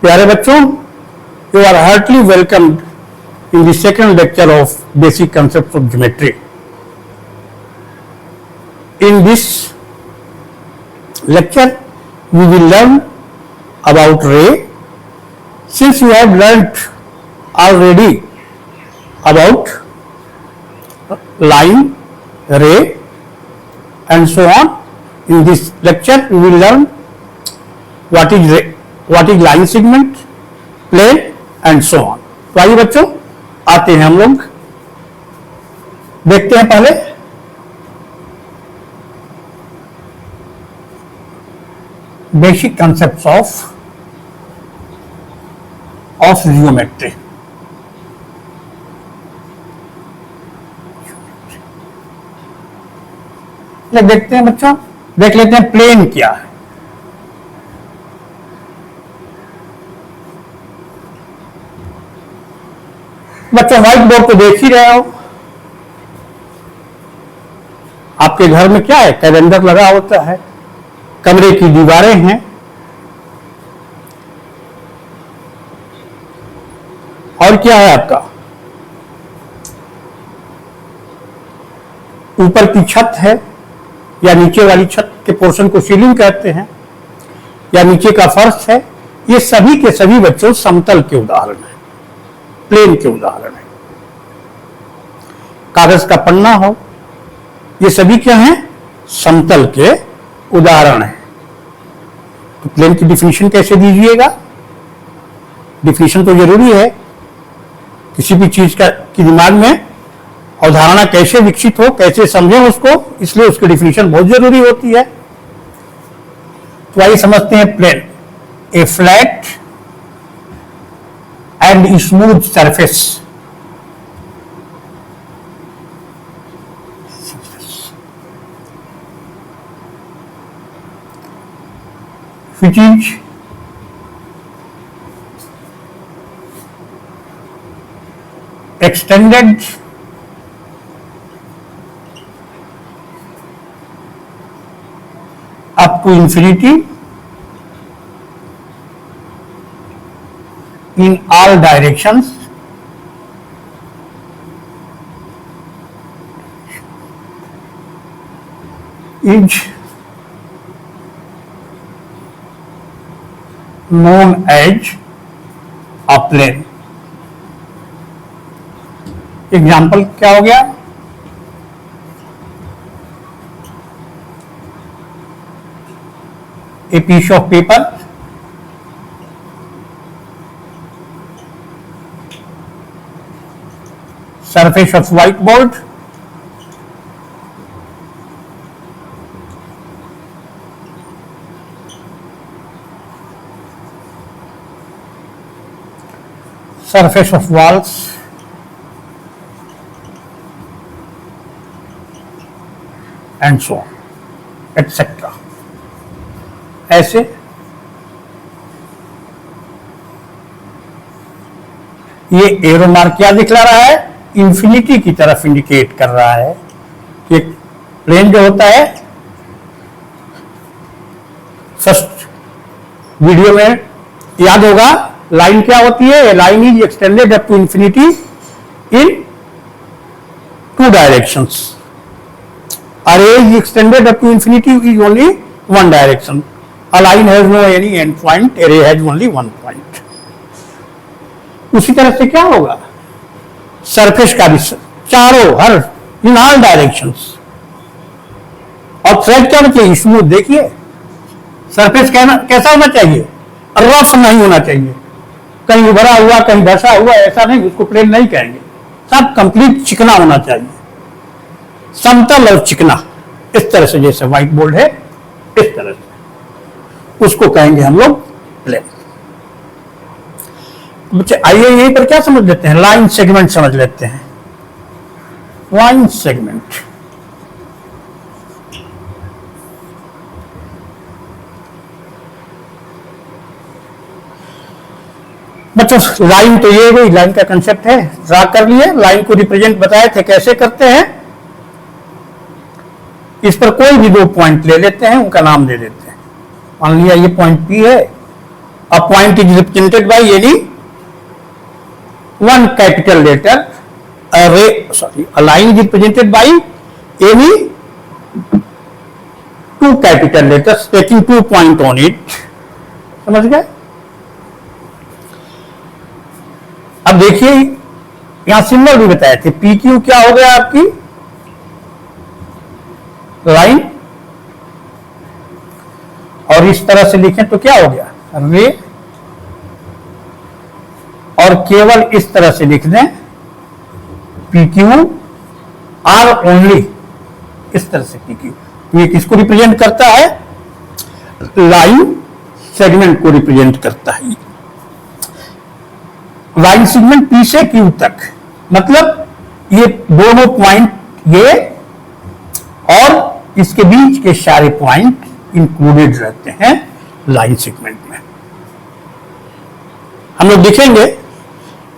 प्यारे बच्चों, you are heartily welcomed in the second lecture of basic concepts of geometry. In this lecture, we will learn about ray. Since you have learnt already about line, ray and so on, in this lecture we will learn what is ray, what is line segment, plane and so on. तो आइए बच्चों, आते हैं हम लोग, देखते हैं पहले बेसिक कंसेप्ट्स ऑफ जियोमेट्री। देखते हैं बच्चों, देख लेते हैं प्लेन क्या है। बच्चों व्हाइट बोर्ड तो देख ही रहे हो, आपके घर में क्या है, कैलेंडर लगा होता है, कमरे की दीवारें हैं और क्या है आपका, ऊपर की छत है या नीचे वाली छत के पोर्शन को सीलिंग कहते हैं, या नीचे का फर्श है। ये सभी के सभी बच्चों समतल के उदाहरण हैं, प्लेन के उदाहरण है। कागज का पन्ना हो, ये सभी क्या हैं, समतल के उदाहरण हैं। तो प्लेन की डिफिनीशन कैसे दीजिएगा? डिफिनीशन तो जरूरी है, किसी भी चीज का की दिमाग में अवधारणा कैसे विकसित हो, कैसे समझें उसको, इसलिए उसकी डिफिनीशन बहुत जरूरी होती है। तो आइए समझते हैं plane. A flat and smooth surface which is extended up to infinity in all directions is known as a plane. Example क्या हो गया? A piece of paper, surface of whiteboard, surface of walls, and so on, etc. ऐसे ये arrow mark क्या दिखला रहा है? Infinity की तरफ इंडिकेट कर रहा है कि प्लेन जो होता है, फर्स्ट वीडियो में याद होगा, लाइन क्या होती है? Line is extended up to infinity in two directions. Array is extended up to infinity is only one direction. A line has no any end point. Array has only one point. उसी तरह से क्या होगा? Surface का भी चारों, हर in all directions. और thread क्या होना चाहिए? स्मूथ। देखिए सरफेस कैसा होना चाहिए? रफ नहीं होना चाहिए, कहीं उभरा हुआ कहीं धसा हुआ, ऐसा नहीं, उसको प्लेन नहीं कहेंगे। सब कंप्लीट चिकना होना चाहिए, समतल और चिकना, इस तरह से, जैसे व्हाइट बोर्ड है इस तरह से, उसको कहेंगे हम लोग प्लेन। बच्चे आइए यहीं पर क्या समझ लेते हैं, लाइन सेगमेंट समझ लेते हैं। लाइन सेगमेंट, बच्चों लाइन तो ये हुई, लाइन का कंसेप्ट है, ड्रा कर लिए। लाइन को रिप्रेजेंट बताए थे कैसे करते हैं। इस पर कोई भी दो पॉइंट ले लेते हैं, उनका नाम दे देते हैं। मान लिया ये पॉइंट P है A point is represented by any one capital letter. A line is represented by any two capital letters taking 2 point on it. समझ गए? अब देखिए यहां सिंबल भी बताए थे, पी क्यू क्या हो गया आपकी लाइन, और इस तरह से लिखें तो क्या हो गया रे, और केवल इस तरह से लिख दें पी क्यू आर ओनली, इस तरह से पी क्यू। ये किसको रिप्रेजेंट करता है? लाइन सेगमेंट को रिप्रेजेंट करता है। लाइन सेगमेंट पी से क्यू तक, मतलब ये दोनों पॉइंट ये और इसके बीच के सारे पॉइंट इंक्लूडेड रहते हैं लाइन सेगमेंट में। हम लोग देखेंगे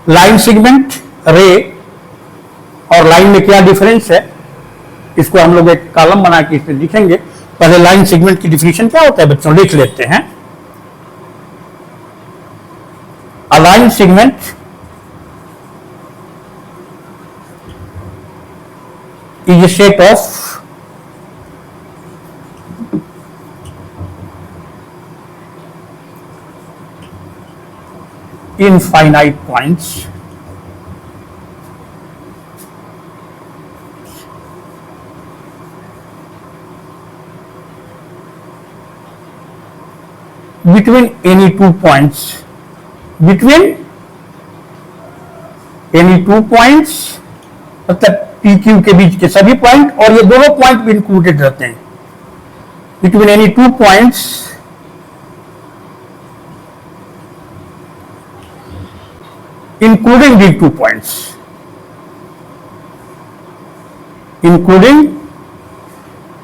लाइन सेगमेंट, रे और लाइन में क्या डिफरेंस है, इसको हम लोग एक कॉलम बना के इसमें लिखेंगे। पहले लाइन सेगमेंट की डिफिनेशन क्या होता है बच्चों, लिख लेते हैं। A line segment is a set of infinite points between any 2 points, between any 2 points, मतलब पी क्यू के बीच के सभी पॉइंट, और ये दोनों पॉइंट भी इंक्लूडेड रहते हैं। between any 2 points including these 2 points, including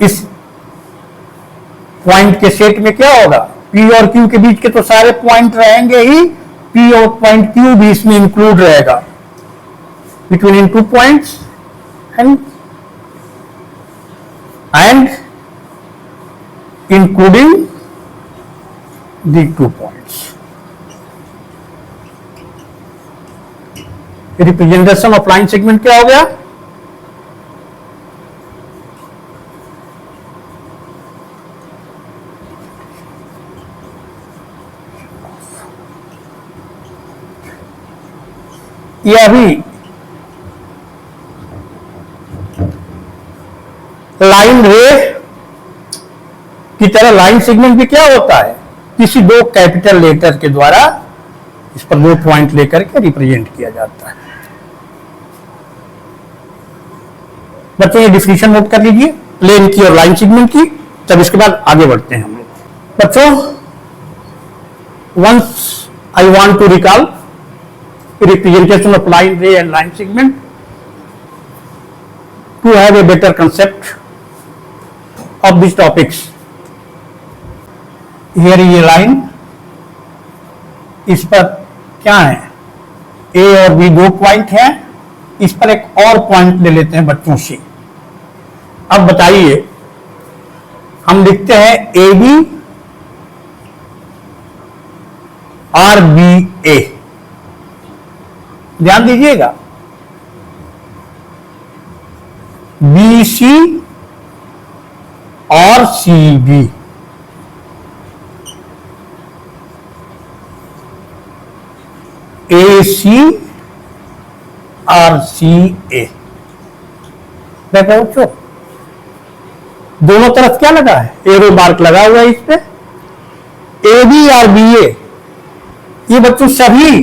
इस पॉइंट के सेट में क्या होगा, पी और क्यू के बीच के तो सारे पॉइंट रहेंगे ही, पी और पॉइंट क्यू भी इसमें इंक्लूड रहेगा। Between in 2 points and including the 2 points. Representation of line segment क्या हो गया, ये अभी लाइन रे की तरह लाइन सेगमेंट भी क्या होता है, किसी 2 कैपिटल लेटर के द्वारा इस पर 2 पॉइंट लेकर के रिप्रेजेंट किया जाता है। बच्चों ये डिफिनेशन नोट कर लीजिए प्लेन की और लाइन सेगमेंट की, तब इसके बाद आगे बढ़ते हैं हम लोग। बच्चों once I want to recall representation of line ray and line segment to have a better concept of these topics. Here is a line, इस पर क्या है, A और B 2 पॉइंट है, इस पर एक और पॉइंट ले लेते हैं बच्चों से। अब बताइए, हम लिखते हैं AB RBA, ध्यान दीजिएगा, BC और CB, AC और CA। देखो दोनों तरफ क्या लगा है, एरो मार्क लगा हुआ है इस पे। AB और BA ये बच्चों सभी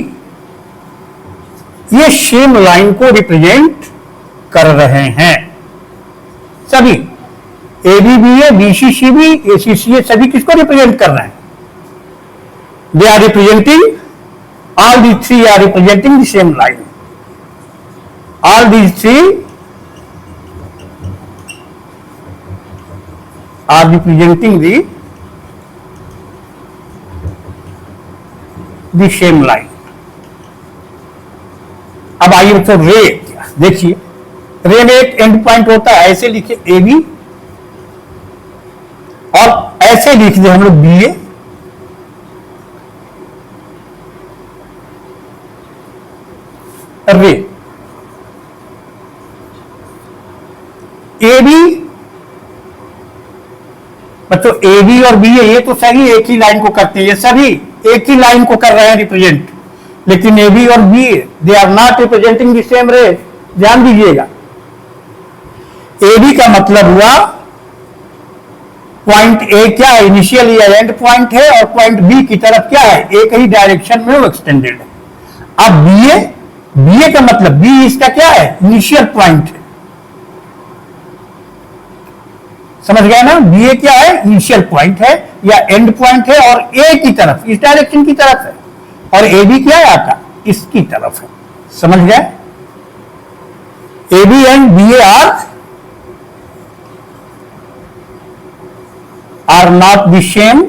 ये सेम लाइन को रिप्रेजेंट कर रहे हैं, सभी ABBA, BCCB, ACCA सभी किसको रिप्रेजेंट कर रहे हैं, they are representing, all these 3 are representing the same line, all these 3 are representing the same line। अब आइए बच्चों रे, देखिए रे में एक एंड पॉइंट होता है, ऐसे लिखे AB और ऐसे लिख दे हम लोग BA, रे। ए बी, बच्चों ए बी और बी है, ये तो सही एक ही लाइन को करते हैं, ये सभी एक ही लाइन को कर रहे हैं रिप्रेजेंट, लेकिन ए बी और B they are not representing the same ray. ध्यान दीजिएगा, ए बी का मतलब हुआ पॉइंट ए क्या है, इनिशियल या एंड पॉइंट है, और पॉइंट बी की तरफ क्या है, एक ही डायरेक्शन में वो एक्सटेंडेड है। अब बी ए का मतलब बी इसका क्या है, इनिशियल पॉइंट है। समझ गए ना, बी ए क्या है, इनिशियल पॉइंट है या एंड पॉइंट है, और ए की तरफ इस डायरेक्शन की तरफ है, और ए बी क्या है आपका, इसकी तरफ है। समझ गए, A B and B A are not the same,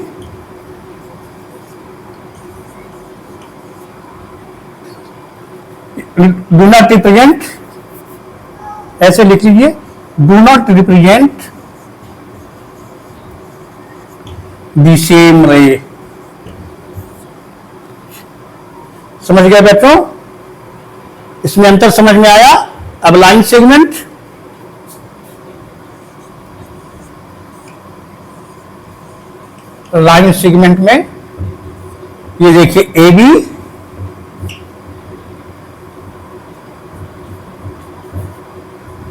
do not represent, ऐसे लिख लीजिए, do not represent the same ray. समझ गए बच्चों, इसमें अंतर समझ में आया। अब लाइन सेगमेंट, लाइन सेगमेंट में ये देखिए ए बी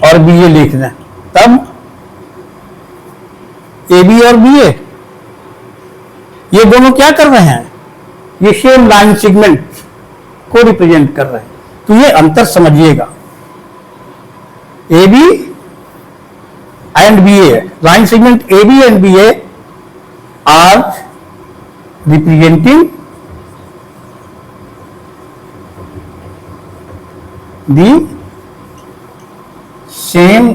और बी ए लिख दें, तब ए बी और बी ए ये दोनों क्या कर रहे हैं, ये सेम लाइन सेगमेंट को रिप्रेजेंट कर रहे हैं। तो ये अंतर समझिएगा, A B and B A, line segment A B and B A are representing the same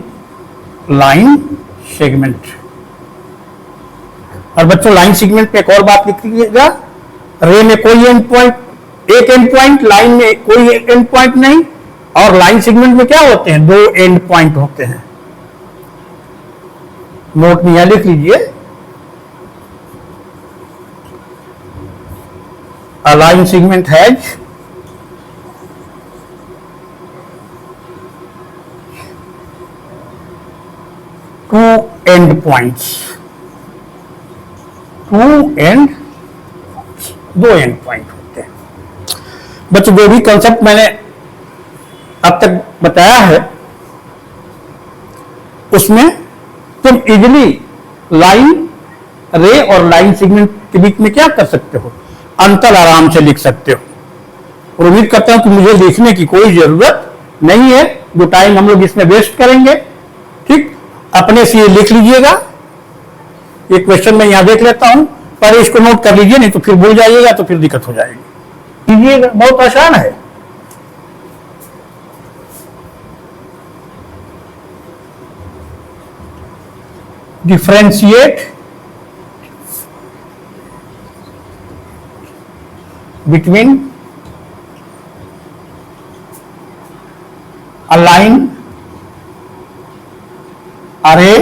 line segment. और बच्चों लाइन सेगमेंट पे एक और बात लिख लीजिएगा, रे में कोई एंड पॉइंट, एक एंड पॉइंट, लाइन में कोई एंड पॉइंट नहीं, और लाइन सेगमेंट में क्या होते हैं, दो एंड पॉइंट होते हैं। नोट में यहां लिख लीजिए, a line segment has two end points, two end, दो एंड पॉइंट होते हैं। बच्चों जो भी कंसेप्ट मैंने अब तक बताया है उसमें तुम इजिली लाइन रे और लाइन सेगमेंट के बीच में क्या कर सकते हो, अंतर आराम से लिख सकते हो। और उम्मीद करता हूं कि मुझे लिखने की कोई जरूरत नहीं है, जो टाइम हम लोग इसमें वेस्ट करेंगे, ठीक, अपने से ये लिख लीजिएगा। ये क्वेश्चन मैं यहां देख लेता हूं, पर इसको नोट कर लीजिए, नहीं तो फिर भूल जाइएगा, तो फिर दिक्कत हो जाएगी। लीजिएगा, बहुत आसान है। Differentiate between a line array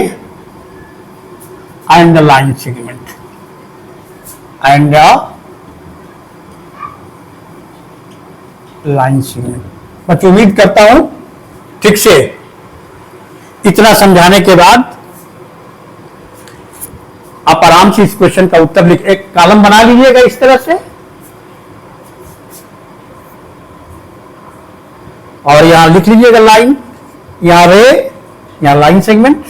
and the line segment and the line segment। बच्चों उम्मीद करता हूं ठीक से इतना समझाने के बाद आप आराम से इस क्वेश्चन का उत्तर लिख, एक कॉलम बना लीजिएगा इस तरह से, और यहां लिख लीजिएगा लाइन, यहां रे, यहां लाइन सेगमेंट।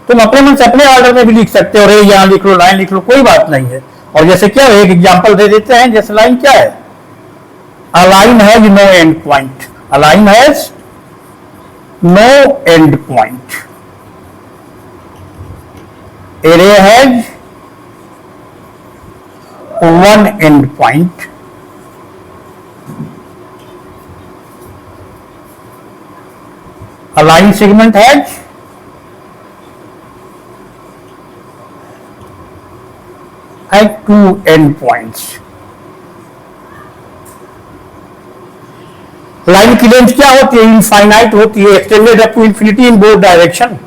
तुम अपने मन से अपने ऑर्डर में भी लिख सकते हो, रे यहां लिख लो, लाइन लिख लो, कोई बात नहीं है। और जैसे क्या है, एक एग्जांपल दे देते हैं, जैसे लाइन क्या है, a line has no end point, a line has no end point, a ray has one end point, a line segment has two end points। Line की लेंथ क्या होती है, इनफाइनाइट होती है, extended up to infinity in both direction.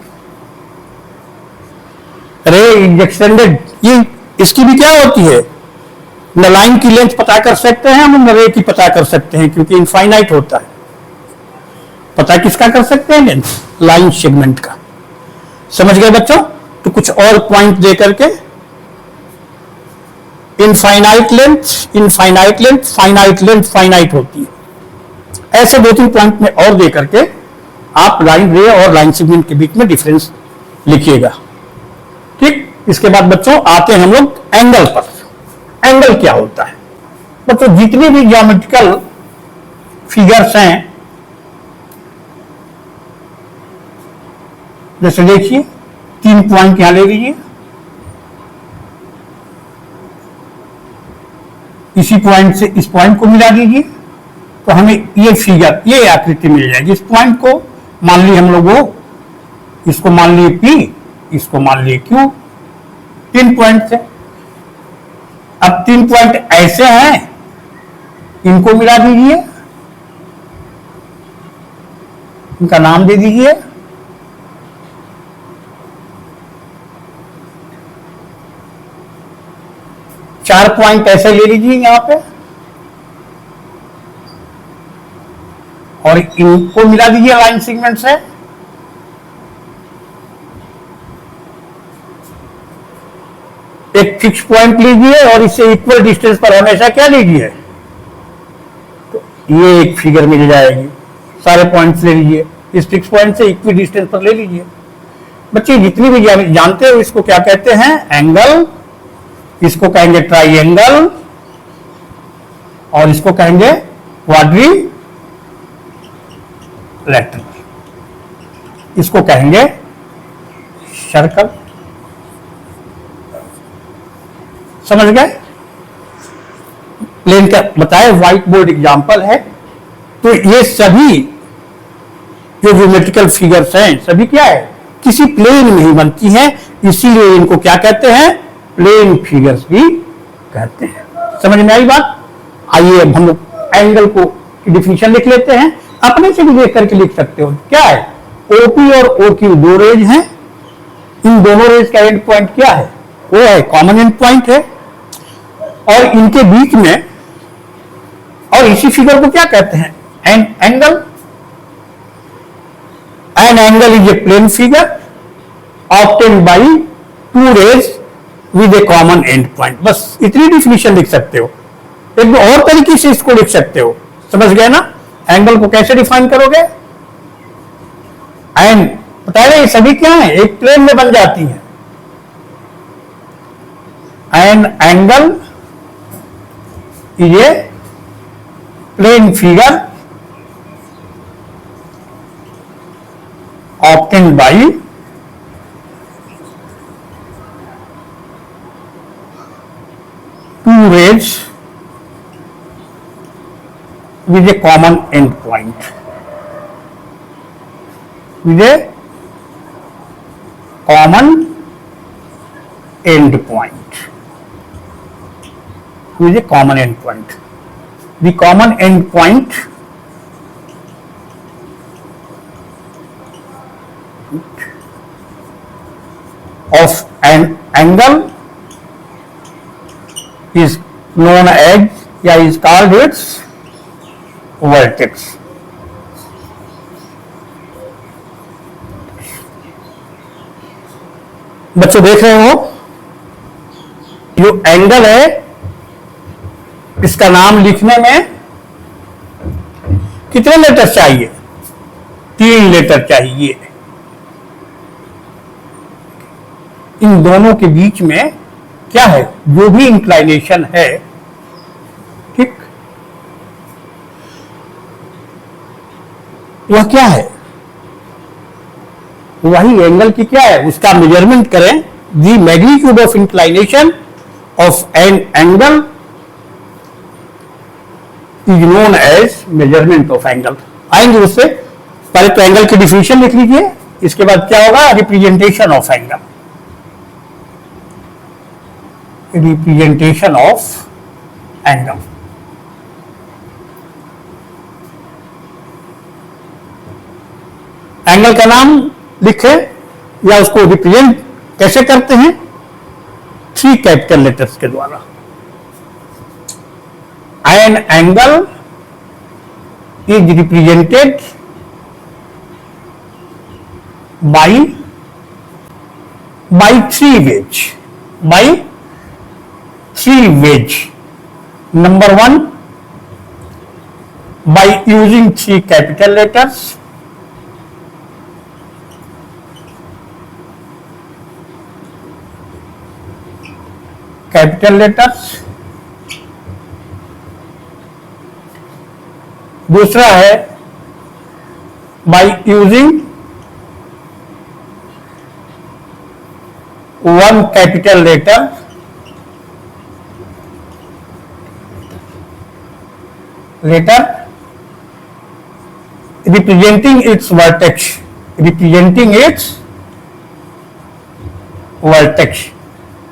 Ray is extended, ये इसकी भी क्या होती है, न लाइन की लेंथ पता कर सकते हैं हम, न रे की पता कर सकते हैं, क्योंकि इनफाइनाइट होता है। पता किसका कर सकते हैं? लेंथ, लाइन सेगमेंट का। समझ गए बच्चों? तो कुछ और पॉइंट दे करके, infinite length, infinite length, finite length, finite होती है। ऐसे 2-3 पॉइंट में और दे करके आप लाइन रे और लाइन सेगमेंट के बीच में डिफरेंस लिखिएगा। ठीक, इसके बाद बच्चों आते हैं हम लोग एंगल पर। एंगल क्या होता है? बच्चों जितने भी ज्योमेट्रिकल फिगर्स हैं, जैसे देखिए 3 पॉइंट यहां ले लीजिए, इसी पॉइंट से इस पॉइंट को मिला दीजिए, तो हमें ये फिगर, ये आकृति मिल जाएगी। इस पॉइंट को मान ली हम लोग, वो इसको मान लिए P, इसको मान लिए Q, 3 पॉइंट से। अब 3 पॉइंट ऐसे हैं, इनको मिला दीजिए, इनका नाम दे दीजिए चार पॉइंट ऐसे ले लीजिए यहां पे, और इनको मिला दीजिए लाइन सेगमेंट से। एक फिक्स पॉइंट लीजिए और इससे इक्वल डिस्टेंस पर हमेशा क्या लीजिए, तो ये एक फिगर मिल जाएगी। सारे पॉइंट्स ले लीजिए, इस फिक्स पॉइंट से इक्वल डिस्टेंस पर ले लीजिए। बच्चे जितनी भी जानते हो इसको क्या कहते हैं? एंगल। इसको कहेंगे ट्राइएंगल, और इसको कहेंगे क्वाड्रिलेटरल, इसको कहेंगे सर्कल। समझ गए? प्लेन का बताए, व्हाइट बोर्ड एग्जांपल है। तो ये सभी जो ज्योमेट्रिकल फिगर्स हैं, सभी क्या है? किसी प्लेन में ही बनती हैं, इसीलिए इनको क्या कहते हैं? प्लेन फिगर्स भी कहते हैं। समझ में आई बात? आइए अब हम लोग एंगल को डिफिनेशन लिख लेते हैं। अपने से भी देख करके लिख सकते हो। क्या है? ओपी और ओक्यू 2 रेज हैं। इन दोनों रेज का एंड पॉइंट क्या है? वो है कॉमन एंड पॉइंट है, और इनके बीच में, और इसी फिगर को क्या कहते हैं? An angle. An angle is a plane figure obtained by 2 rays with a common end point. बस इतनी डिफिनेशन लिख सकते हो। एक और तरीके से इसको लिख सकते हो। समझ गए ना? एंगल को कैसे डिफाइन करोगे? एन बता रहे, ये सभी क्या है? एक प्लेन में बन जाती है। An angle is a plane figure obtained by two rays with a common end point, with a common end point, with a common end point. The common end point of an angle is known as, या is called its vertex. बच्चों देख रहे हो, जो angle है इसका नाम लिखने में कितने लेटर चाहिए? 3 लेटर चाहिए। इन दोनों के बीच में क्या है? जो भी इंक्लाइनेशन है, ठीक, वह क्या है? वही एंगल की क्या है? उसका मेजरमेंट करें। The magnitude of inclination of an angle is known as measurement of angle. आएंगे उससे। पहले तो एंगल की डिफिनेशन लिख लीजिए, इसके बाद क्या होगा? Representation of angle. Representation of angle. Angle का नाम लिखे या उसको रिप्रेजेंट कैसे करते हैं? 3 कैपिटल लेटर्स के द्वारा। an angle is represented by three ways. Number one, by using three capital letters. दूसरा है by using one capital letter representing its vertex.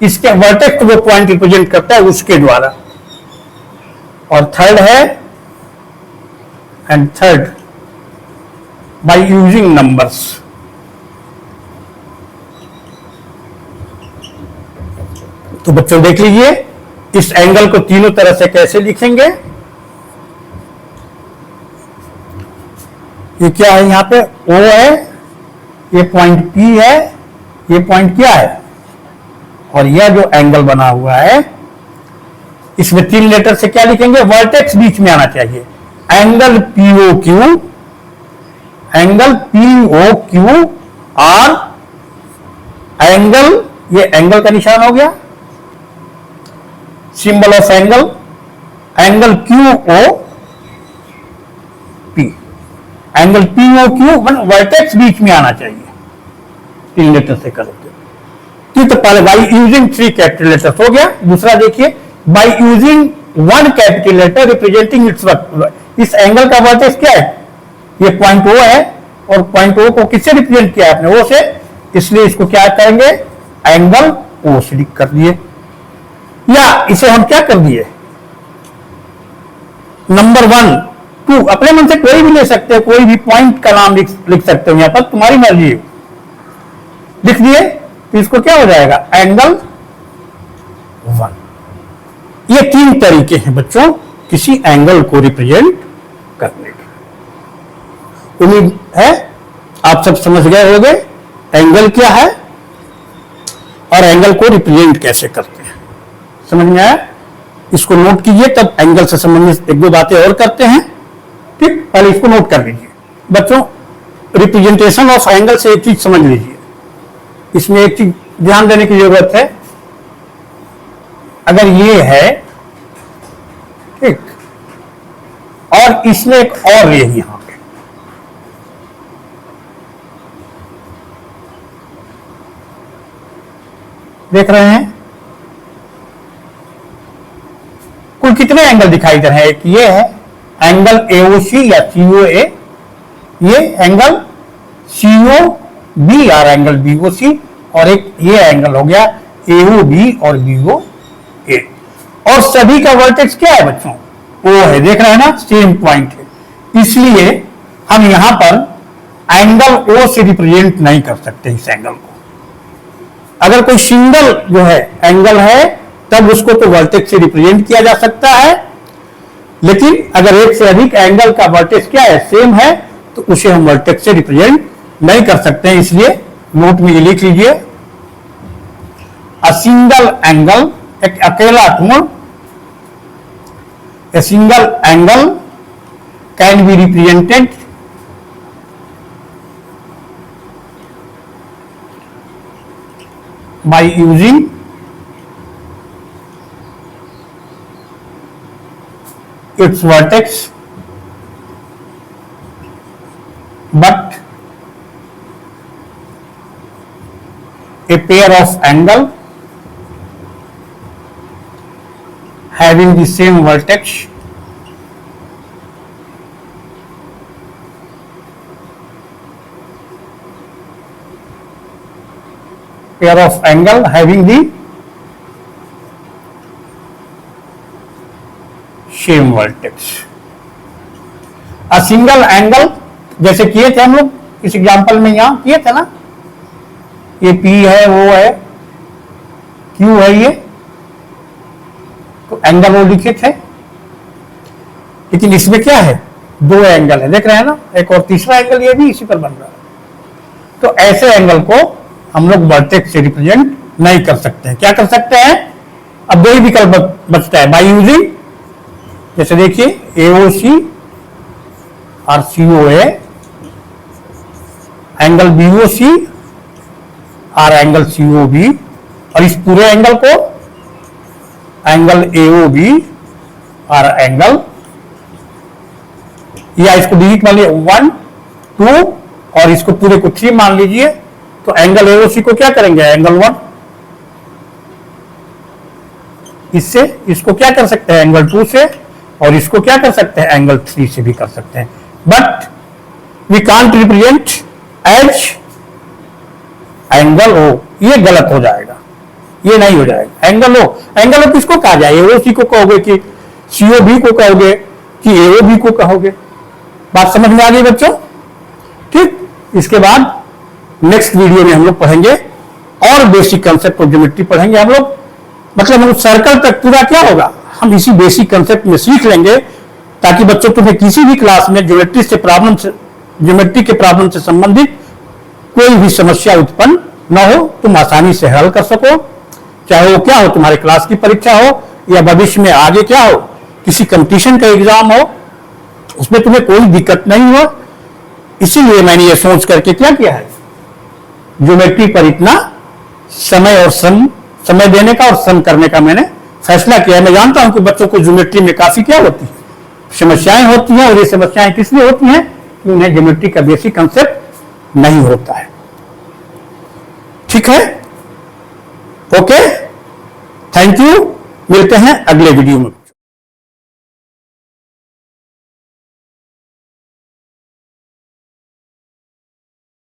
इसके वर्टेक्स को वो पॉइंट रिप्रेजेंट करता है उसके द्वारा. और थर्ड बाय यूजिंग नंबर्स. तो बच्चों देख लीजिए इस एंगल को तीनों तरह से कैसे लिखेंगे. ये क्या है, यहां पे O है, ये पॉइंट P है, ये पॉइंट क्या है, और यह जो एंगल बना हुआ है इसमें तीन लेटर से क्या लिखेंगे, वर्टेक्स बीच में आना चाहिए. एंगल POQ और एंगल, ये एंगल का निशान हो गया, symbol of angle QOP. Angle POQ vertex बीच में आना चाहिए, तीन लेटर से करोगे. तो पहले by using three capital letters हो गया. दूसरा देखिए by using one capital letter representing its vertex. इस एंगल का वर्टेक्स क्या है, ये पॉइंट O है, और पॉइंट O को किससे रिप्रेजेंट किया आपने, O से, इसलिए इसको क्या करेंगे, एंगल O से लिख कर दिए. या इसे हम क्या कर दिए, नंबर 1 2 अपने मन से कोई भी ले सकते हैं, कोई भी पॉइंट का नाम लिख सकते हो, यहां पर तुम्हारी मर्जी है. लिख दिए तो इसको क्या हो जाएगा, एंगल 1. ये तीन तरीके हैं बच्चों किसी एंगल को रिप्रेजेंट करने के. उम्मीद है आप सब समझ गए होंगे एंगल क्या है और एंगल को रिप्रेजेंट कैसे करते हैं. समझ में आया, इसको नोट कीजिए, तब एंगल से संबंधित एक दो बातें और करते हैं. ठीक, पहले इसको नोट कर लीजिए बच्चों. रिप्रेजेंटेशन ऑफ एंगल से एक चीज समझ लीजिए, इसमें एक चीज ध्यान देने की जरूरत है. अगर ये है, ठीक, और इसमें एक और रे यहां पे, देख रहे हैं कुल कितने एंगल दिखाई दे रहे हैं. एक ये है एंगल AOC या COA, ये एंगल COB और एंगल BOC, और एक ये एंगल हो गया AOB और BOA. और सभी का वर्टेक्स क्या है बच्चों, O है. देख रहे हैं ना, सेम पॉइंट है. इसलिए हम यहां पर एंगल O से रिप्रेजेंट नहीं कर सकते इस एंगल को. अगर कोई सिंगल जो है एंगल है तब उसको तो वर्टेक्स से रिप्रेजेंट किया जा सकता है, लेकिन अगर एक से अधिक एंगल का वर्टेक्स क्या है, सेम है, तो उसे हम वर्टेक्स से रिप्रेजेंट नहीं कर सकते हैं. इसलिए नोट में ये लिख लीजिए, अ सिंगल एंगल, एक अकेला कोण, a single angle can be represented by using its vertex, but a pair of angle having the same vertex pair of angle having the same vertex. A single angle जैसे किए थे हम लोग इस example में, यहां किए थे ना, ये P है, वो है, Q है, ये तो एंगल वो लिखे थे. लेकिन इसमें क्या है, दो एंगल है, देख रहे हैं ना, एक और तीसरा एंगल ये भी इसी पर बन रहा है। तो ऐसे एंगल को हम लोग वर्टेक्स से रिप्रेजेंट नहीं कर सकते हैं। क्या कर सकते हैं, अब दो ही विकल्प बचता है, बाय यूजिंग, जैसे देखिए AOC और COA, एंगल BOC और एंगल COB, और इस पूरे एंगल को एंगल AOB और एंगल, या इसको डिजिट मान लीजिए 1, 2 और इसको पूरे को 3 मान लीजिए, तो एंगल AOC को क्या करेंगे, एंगल 1, इससे इसको क्या कर सकते हैं, एंगल 2 से, और इसको क्या कर सकते हैं, एंगल 3 से भी कर सकते हैं। But we can't represent as angle O, ये गलत हो जाएगा, ये नहीं हो जाएगा। एंगल O किसको कहा जाए, AOC को कहोगे कि COB को कहोगे कि AOB को कहोगे। बात समझ में आ गई बच्चों, ठीक। इसके बाद नेक्स्ट वीडियो में हम लोग पढ़ेंगे और बेसिक कंसेप्ट ऑफ ज्योमेट्री पढ़ेंगे हम लोग, मतलब हम सर्कल तक पूरा क्या होगा, हम इसी बेसिक कंसेप्ट में सीख लेंगे, ताकि बच्चों तुम्हें किसी भी क्लास में ज्योमेट्री के प्रॉब्लम से संबंधित कोई भी समस्या उत्पन्न न हो, तुम आसानी से हल कर सको, चाहे वो क्या हो, तुम्हारे क्लास की परीक्षा हो या भविष्य में आगे क्या हो, किसी कंपटीशन का एग्जाम हो, उसमें तुम्हें कोई दिक्कत नहीं हो। इसीलिए मैंने ये सोच करके क्या किया है, ज्योमेट्री पर इतना समय और समय देने का और श्रम करने का मैंने फैसला किया है। मैं जानता हूं कि बच्चों को ज्योमेट्री में काफी क्या होती है, समस्याएं होती हैं, और ये समस्याएं किस लिए होती हैं कि उन्हें ज्योमेट्री का बेसिक कंसेप्ट नहीं होता है। ठीक है, ओके, थैंक यू, मिलते हैं अगले वीडियो में।